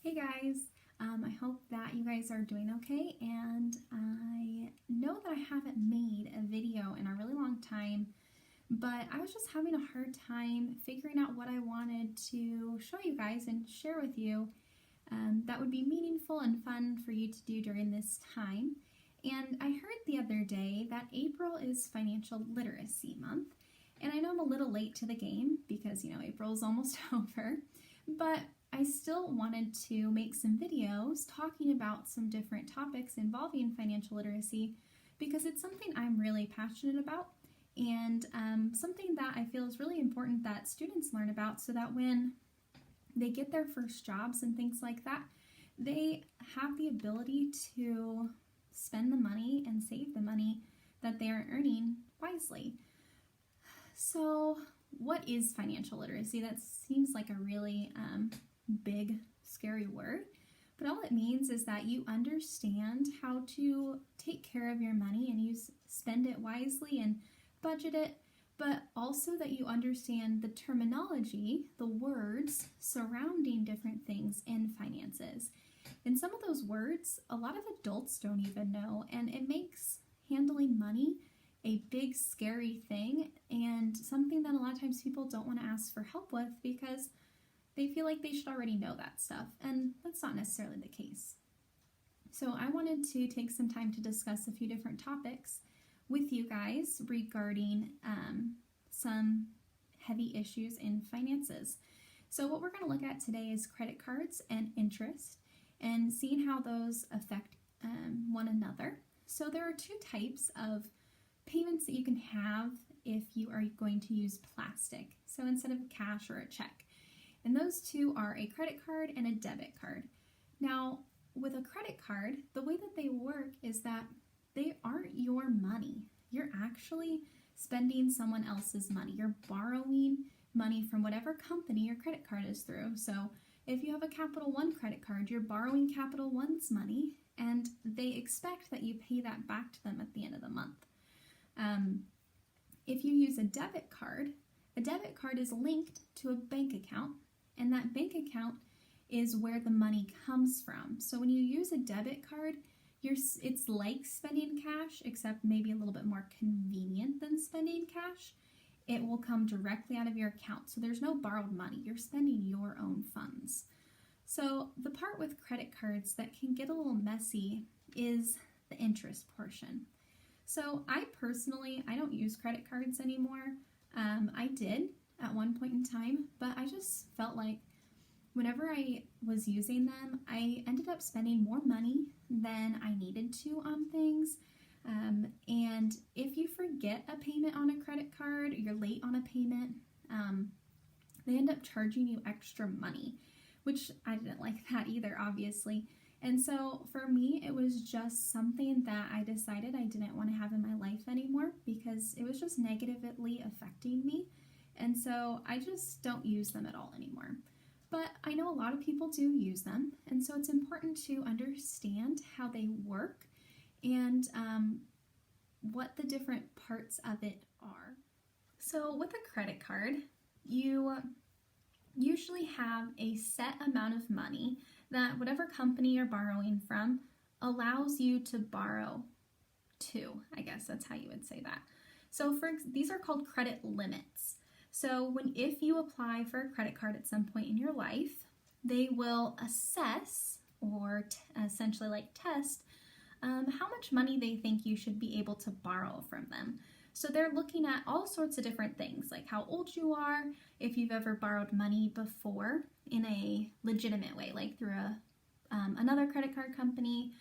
Hey guys, I hope that you guys are doing okay, and I know that I haven't made a video in a really long time, but I was just having a hard time figuring out what I wanted to show you guys and share with you that would be meaningful and fun for you to do during this time. And I heard the other day that April is Financial Literacy Month, and I know I'm a little late to the game because, April is almost over, but I still wanted to make some videos talking about some different topics involving financial literacy because it's something I'm really passionate about and something that I feel is really important that students learn about so that when they get their first jobs and things like that, they have the ability to spend the money and save the money that they are earning wisely. So what is financial literacy? That seems like a really big, scary word, but all it means is that you understand how to take care of your money and spend it wisely and budget it, but also that you understand the terminology, the words surrounding different things in finances. And some of those words, a lot of adults don't even know, and it makes handling money a big, scary thing and something that a lot of times people don't want to ask for help with because they feel like they should already know that stuff, and that's not necessarily the case. So I wanted to take some time to discuss a few different topics with you guys regarding some heavy issues in finances. So what we're going to look at today is credit cards and interest and seeing how those affect one another. So there are two types of payments that you can have if you are going to use plastic, so instead of cash or a check. And those two are a credit card and a debit card. Now, with a credit card, the way that they work is that they aren't your money. You're actually spending someone else's money. You're borrowing money from whatever company your credit card is through. So if you have a Capital One credit card, you're borrowing Capital One's money, and they expect that you pay that back to them at the end of the month. If you use a debit card is linked to a bank account, and that bank account is where the money comes from. So when you use a debit card, it's like spending cash, except maybe a little bit more convenient than spending cash. It will come directly out of your account, so there's no borrowed money. You're spending your own funds. So the part with credit cards that can get a little messy is the interest portion. So I don't use credit cards anymore. I did at one point in time, but I just felt like whenever I was using them, I ended up spending more money than I needed to on things. And if you forget a payment on a credit card, you're late on a payment, they end up charging you extra money, which I didn't like that either, obviously. And so for me, it was just something that I decided I didn't want to have in my life anymore because it was just negatively affecting me. And so I just don't use them at all anymore. But I know a lot of people do use them, and so it's important to understand how they work and what the different parts of it are. So with a credit card, you usually have a set amount of money that whatever company you're borrowing from allows you to borrow to. I guess that's how you would say that. So these are called credit limits. So if you apply for a credit card at some point in your life, they will assess or essentially test how much money they think you should be able to borrow from them. So they're looking at all sorts of different things, like how old you are, if you've ever borrowed money before in a legitimate way, like through another credit card company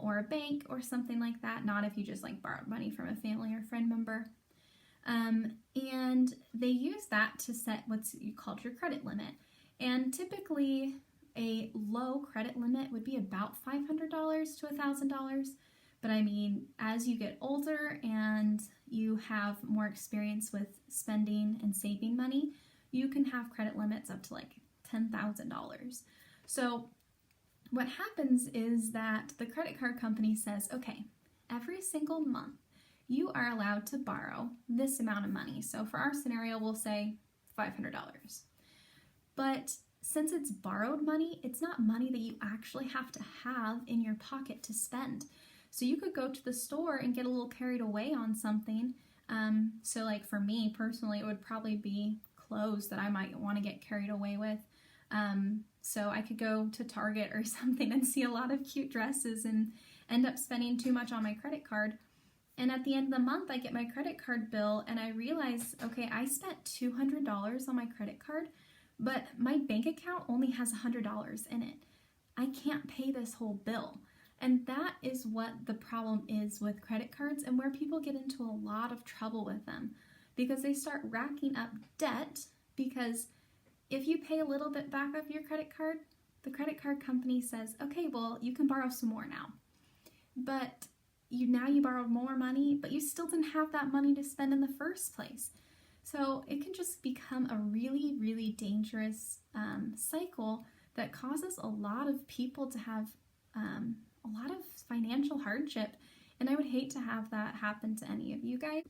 or a bank or something like that, not if you just borrowed money from a family or friend member. And they use that to set what's called your credit limit. And typically a low credit limit would be about $500 to $1,000. But I mean, as you get older and you have more experience with spending and saving money, you can have credit limits up to $10,000. So what happens is that the credit card company says, okay, every single month you are allowed to borrow this amount of money. So for our scenario, we'll say $500. But since it's borrowed money, it's not money that you actually have to have in your pocket to spend. So you could go to the store and get a little carried away on something. So like for me personally, it would probably be clothes that I might want to get carried away with. So I could go to Target or something and see a lot of cute dresses and end up spending too much on my credit card. And at the end of the month, I get my credit card bill and I realize, okay, I spent $200 on my credit card, but my bank account only has $100 in it. I can't pay this whole bill. And that is what the problem is with credit cards and where people get into a lot of trouble with them, because they start racking up debt. Because if you pay a little bit back of your credit card, the credit card company says, okay, well, you can borrow some more now. But you borrowed more money, but you still didn't have that money to spend in the first place. So it can just become a really, really dangerous cycle that causes a lot of people to have a lot of financial hardship. And I would hate to have that happen to any of you guys.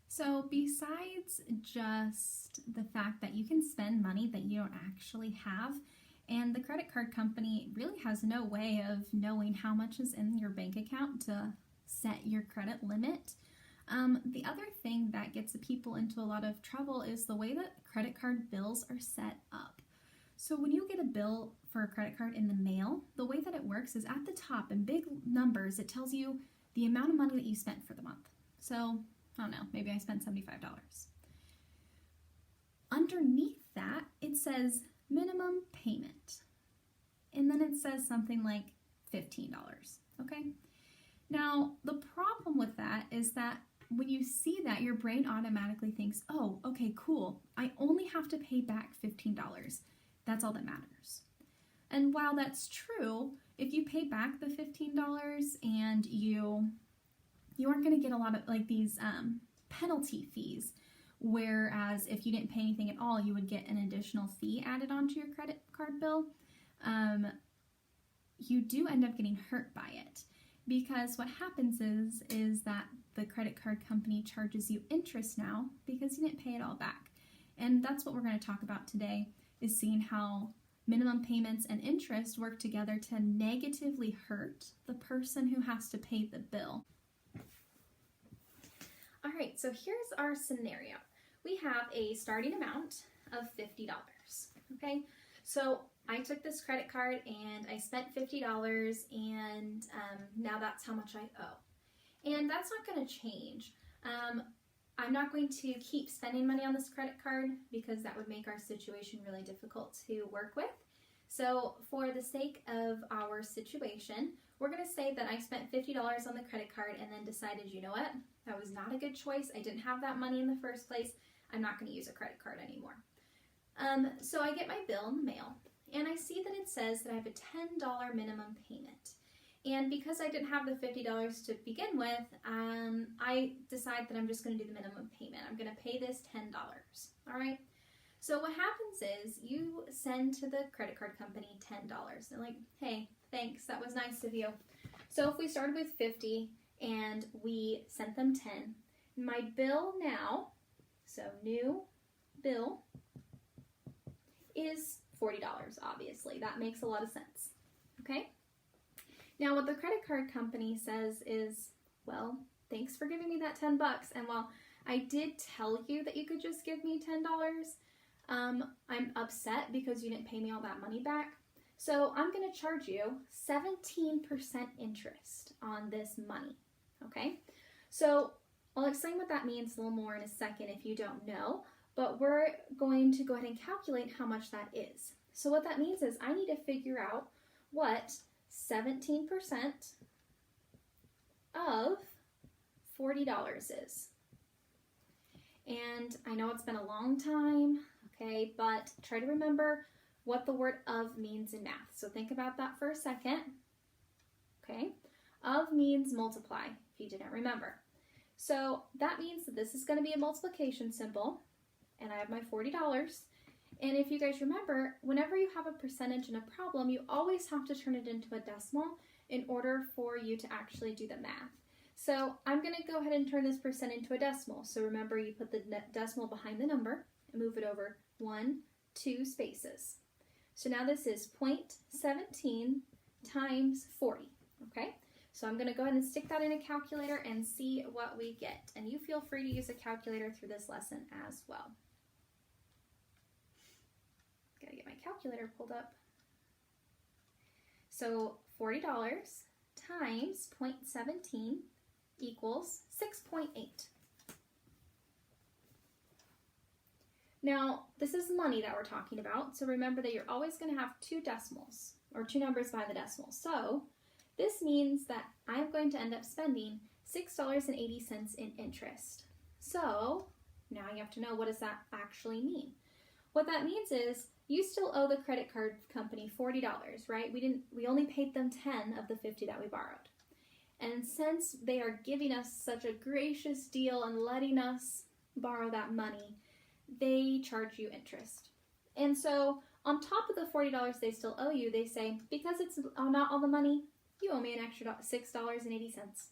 So besides just the fact that you can spend money that you don't actually have, and the credit card company really has no way of knowing how much is in your bank account to set your credit limit. The other thing that gets people into a lot of trouble is the way that credit card bills are set up. So when you get a bill for a credit card in the mail, the way that it works is at the top in big numbers, it tells you the amount of money that you spent for the month. So, I don't know, maybe I spent $75. Underneath that, it says minimum payment. And then it says something like $15, okay? Now, the problem with that is that when you see that, your brain automatically thinks, oh, okay, cool. I only have to pay back $15. That's all that matters. And while that's true, if you pay back the $15 and you aren't going to get a lot of like these penalty fees, whereas if you didn't pay anything at all, you would get an additional fee added onto your credit card bill, you do end up getting hurt by it. Because what happens is that the credit card company charges you interest now because you didn't pay it all back. And that's what we're going to talk about today, is seeing how minimum payments and interest work together to negatively hurt the person who has to pay the bill. All right, so here's our scenario. We have a starting amount of $50, okay? So I took this credit card and I spent $50 and now that's how much I owe. And that's not going to change. I'm not going to keep spending money on this credit card because that would make our situation really difficult to work with. So for the sake of our situation, we're going to say that I spent $50 on the credit card and then decided, you know what, that was not a good choice. I didn't have that money in the first place. I'm not going to use a credit card anymore. So I get my bill in the mail and I see that it says that I have a $10 minimum payment. And because I didn't have the $50 to begin with, I decide that I'm just going to do the minimum payment. I'm going to pay this $10. All right. So what happens is you send to the credit card company $10. They're like, hey, thanks. That was nice of you. So if we started with 50 and we sent them 10, my bill now, so new bill, is $40, obviously. That makes a lot of sense. Okay? Now, what the credit card company says is, well, thanks for giving me that $10. And while I did tell you that you could just give me $10, I'm upset because you didn't pay me all that money back. So I'm going to charge you 17% interest on this money. Okay? So I'll explain what that means a little more in a second if you don't know, but we're going to go ahead and calculate how much that is. So what that means is I need to figure out what 17% of $40 is. And I know it's been a long time, okay, but try to remember what the word of means in math. So think about that for a second, okay? Of means multiply, if you didn't remember. So that means that this is going to be a multiplication symbol, and I have my $40. And if you guys remember, whenever you have a percentage in a problem, you always have to turn it into a decimal in order for you to actually do the math. So I'm going to go ahead and turn this percent into a decimal. So remember, you put the decimal behind the number and move it over 1, 2 spaces. So now this is 0.17 times 40, okay? So I'm going to go ahead and stick that in a calculator and see what we get. And you feel free to use a calculator through this lesson as well. Gotta get my calculator pulled up. So $40 times 0.17 equals 6.8. Now, this is money that we're talking about, so remember that you're always going to have two decimals, or two numbers by the decimal. So this means that I'm going to end up spending $6.80 in interest. So now you have to know, what does that actually mean? What that means is you still owe the credit card company $40, right? We only paid them 10 of the 50 that we borrowed. And since they are giving us such a gracious deal and letting us borrow that money, they charge you interest. And so on top of the $40 they still owe you, they say, because it's not all the money, you owe me an extra $6.80.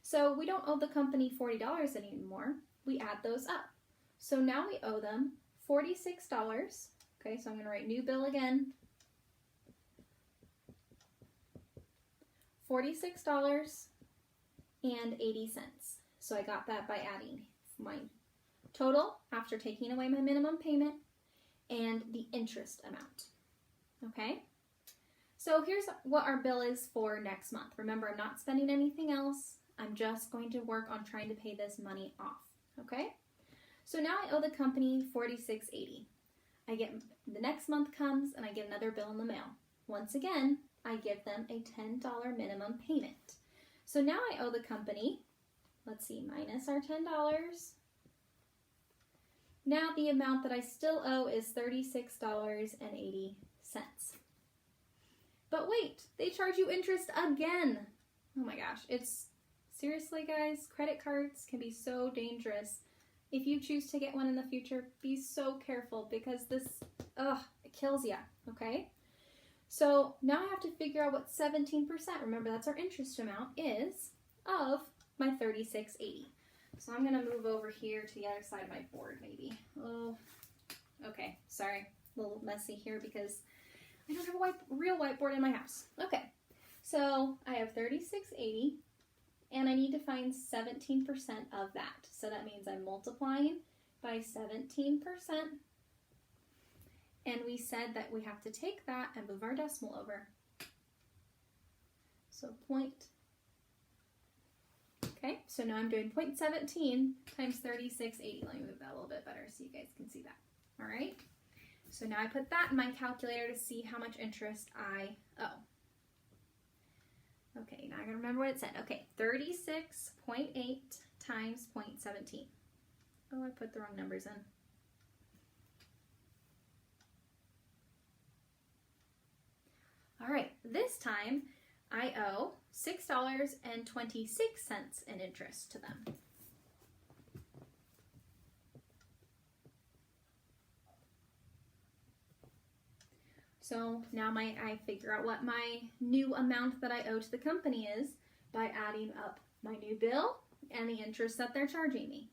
So we don't owe the company $40 anymore. We add those up. So now we owe them $46. Okay, so I'm going to write new bill again. $46.80. So I got that by adding my total after taking away my minimum payment and the interest amount. Okay? So here's what our bill is for next month. Remember, I'm not spending anything else. I'm just going to work on trying to pay this money off. Okay? So now I owe the company $46.80. The next month comes and I get another bill in the mail. Once again, I give them a $10 minimum payment. So now I owe the company, let's see, minus our $10. Now the amount that I still owe is $36.80. But wait, they charge you interest again. Oh my gosh, seriously guys, credit cards can be so dangerous. If you choose to get one in the future, be so careful because this, it kills you, okay? So now I have to figure out what 17%, remember that's our interest amount, is of my $36.80. So I'm going to move over here to the other side of my board maybe. Oh, okay, sorry, a little messy here because I don't have a real whiteboard in my house. Okay, so I have $36.80 and I need to find 17% of that. So that means I'm multiplying by 17%. And we said that we have to take that and move our decimal over. So okay, so now I'm doing 0.17 times 36.80. Let me move that a little bit better so you guys can see that. All right, so now I put that in my calculator to see how much interest I owe. Okay, now I gotta remember what it said. Okay, 36.8 times 0.17. Oh, I put the wrong numbers in. All right, this time I owe $6.26 in interest to them. So now I figure out what my new amount that I owe to the company is by adding up my new bill and the interest that they're charging me.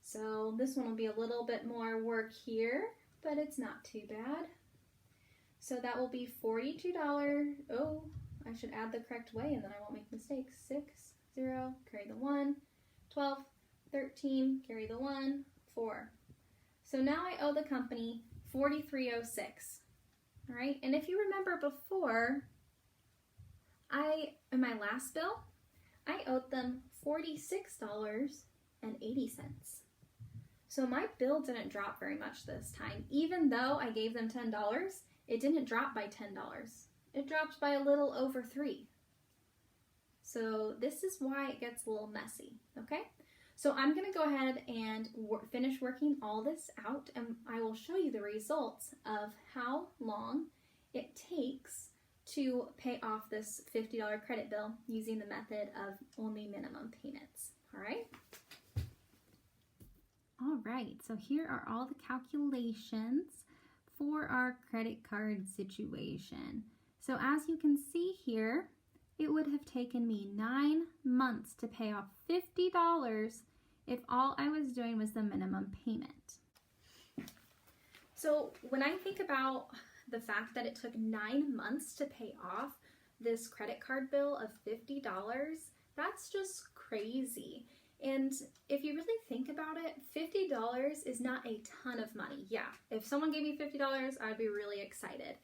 So this one will be a little bit more work here, but it's not too bad. So that will be $42. Oh, I should add the correct way and then I won't make mistakes. 6, 0, carry the 1, 12, 13, carry the 1, 4. So now I owe the company $43.06. All right, and if you remember before, in my last bill, I owed them $46.80. So my bill didn't drop very much this time. Even though I gave them $10, it didn't drop by $10. It dropped by a little over $3. So this is why it gets a little messy, okay? So I'm going to go ahead and finish working all this out, and I will show you the results of how long it takes to pay off this $50 credit bill using the method of only minimum payments, all right? All right, so here are all the calculations for our credit card situation. So as you can see here, it would have taken me 9 months to pay off $50 if all I was doing was the minimum payment. So when I think about the fact that it took 9 months to pay off this credit card bill of $50, that's just crazy. And if you really think about it, $50 is not a ton of money. Yeah, if someone gave me $50, I'd be really excited.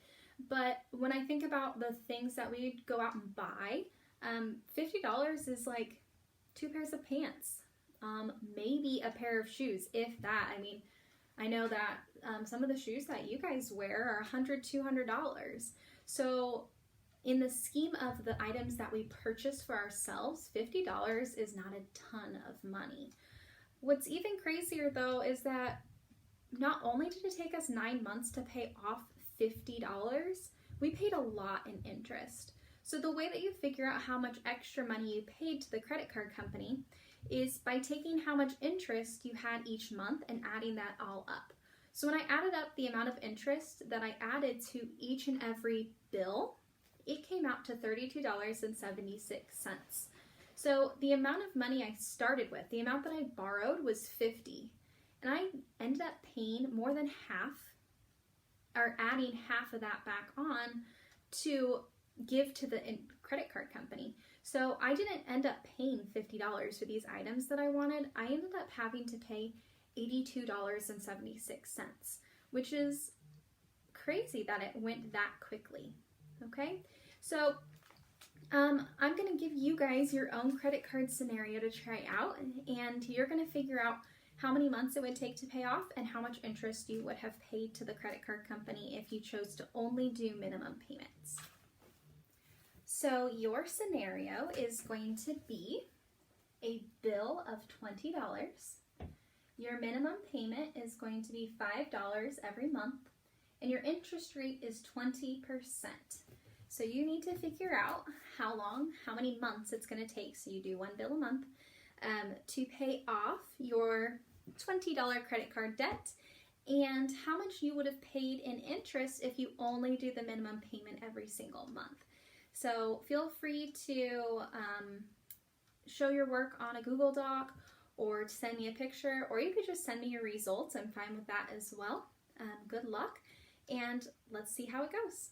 But when I think about the things that we go out and buy, $50 is like 2 pairs of pants, maybe a pair of shoes, if that. I mean, I know that some of the shoes that you guys wear are $100, $200. So in the scheme of the items that we purchase for ourselves, $50 is not a ton of money. What's even crazier though is that not only did it take us 9 months to pay off $50, we paid a lot in interest. So the way that you figure out how much extra money you paid to the credit card company is by taking how much interest you had each month and adding that all up. So when I added up the amount of interest that I added to each and every bill, it came out to $32.76. So the amount of money I started with, the amount that I borrowed was $50. And I ended up paying more than half, or adding half of that back on to give to the credit card company. So I didn't end up paying $50 for these items that I wanted. I ended up having to pay $82.76, which is crazy that it went that quickly. Okay, so I'm going to give you guys your own credit card scenario to try out, and you're going to figure out how many months it would take to pay off and how much interest you would have paid to the credit card company if you chose to only do minimum payments. So your scenario is going to be a bill of $20. Your minimum payment is going to be $5 every month, and your interest rate is 20%. So you need to figure out how many months it's going to take, so you do one bill a month, to pay off your $20 credit card debt, and how much you would have paid in interest if you only do the minimum payment every single month. So feel free to show your work on a Google Doc or send me a picture, or you could just send me your results. I'm fine with that as well. Good luck, and let's see how it goes.